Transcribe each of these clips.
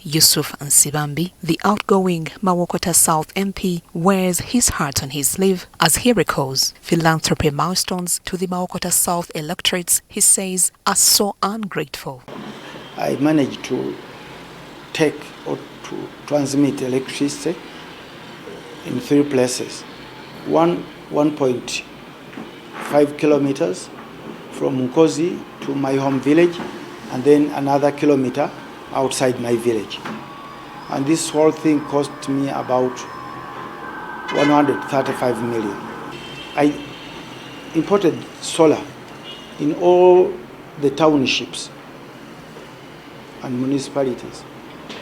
Yusuf Nsibambi, the outgoing Mawokota South MP, wears his heart on his sleeve as he recalls philanthropy milestones to the Mawokota South electorates he says are so ungrateful. I managed to take or to transmit electricity in 3 places. 1.5 kilometers from Nsamba to my home village, and then another kilometer outside my village. And this whole thing cost me about 135 million. I imported solar in all the townships and municipalities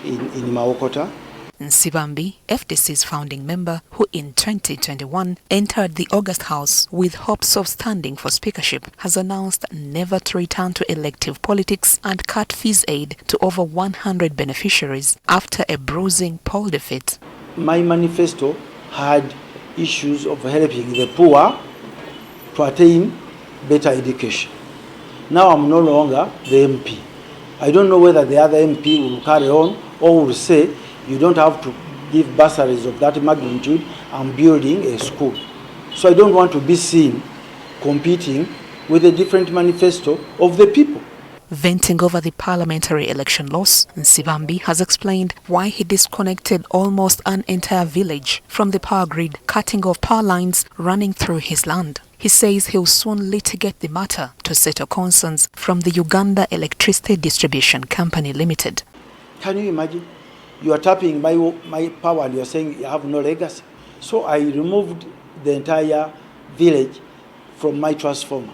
in Mawokota. Nsibambi, FDC's founding member, who in 2021 entered the August House with hopes of standing for speakership, has announced never to return to elective politics and cut fees aid to over 100 beneficiaries after a bruising poll defeat. My manifesto had issues of helping the poor to attain better education. Now I'm no longer the MP. I don't know whether the other MP will carry on or will say you don't have to give bursaries of that magnitude and building a school. So I don't want to be seen competing with a different manifesto of the people. Venting over the parliamentary election loss, Nsibambi has explained why he disconnected almost an entire village from the power grid, cutting off power lines running through his land. He says he'll soon litigate the matter to settle concerns from the Uganda Electricity Distribution Company Limited. Can you imagine? You are tapping my power and you are saying you have no legacy. So I removed the entire village from my transformer.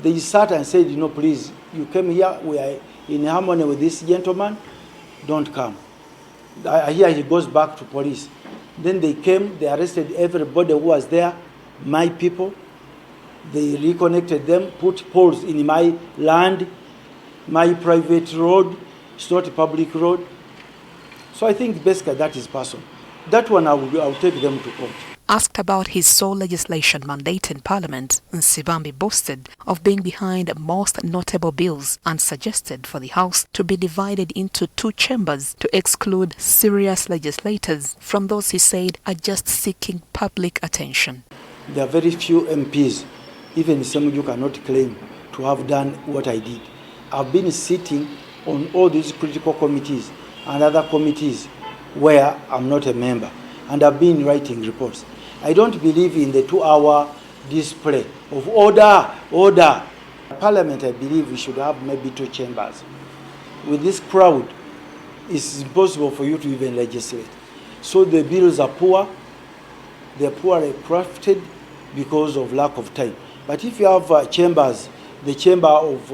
They sat and said, you know, please, you came here, we are in harmony with this gentleman, don't come. I hear he goes back to police. Then they came, they arrested everybody who was there, my people. They reconnected them, put poles in my land, my private road. It's not a public road. So I think basically that is personal. That one I will take them to court. Asked about his sole legislation mandate in Parliament, Nsibambi boasted of being behind most notable bills and suggested for the House to be divided into 2 chambers to exclude serious legislators from those he said are just seeking public attention. There are very few MPs, even some of you cannot claim to have done what I did. I've been sitting on all these critical committees and other committees where I'm not a member, and I've been writing reports. I don't believe in the 2-hour display of order. Parliament, I believe we should have maybe 2 chambers. With this crowd, it's impossible for you to even legislate. So the bills are poor. They're poorly crafted because of lack of time. But if you have chambers, the chamber of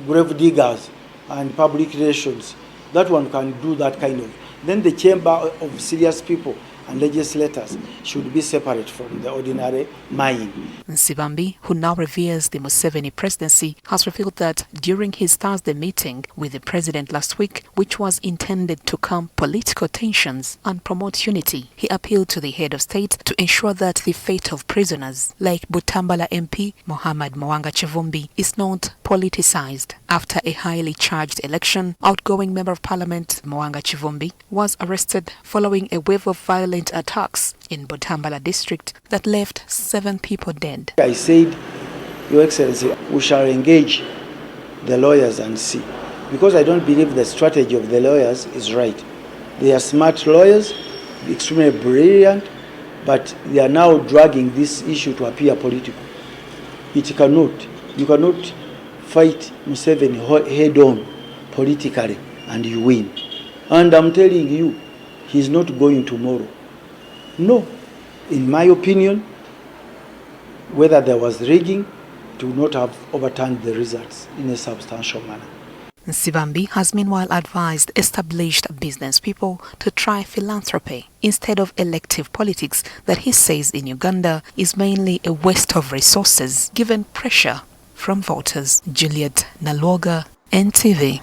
grave diggers and public relations, that one can do that kind of. Then the chamber of serious people and legislators should be separate from the ordinary mind. Nsibambi, who now reveres the Museveni presidency, has revealed that during his Thursday meeting with the president last week, which was intended to calm political tensions and promote unity, he appealed to the head of state to ensure that the fate of prisoners like Butambala MP Mohamed Mwanga Chivumbi is not politicized. After a highly charged election, outgoing member of parliament Mwanga Chivumbi was arrested following a wave of violent attacks in Butambala district that left 7 people dead. I said, Your Excellency, we shall engage the lawyers and see, because I don't believe the strategy of the lawyers is right. They are smart lawyers, extremely brilliant, but they are now dragging this issue to appear political. You cannot fight Museveni head on politically and you win. And I'm telling you, he's not going tomorrow. No, in my opinion, whether there was rigging, it would not have overturned the results in a substantial manner. Nsibambi has meanwhile advised established business people to try philanthropy instead of elective politics that he says in Uganda is mainly a waste of resources given pressure from voters. Juliet Naloga, NTV.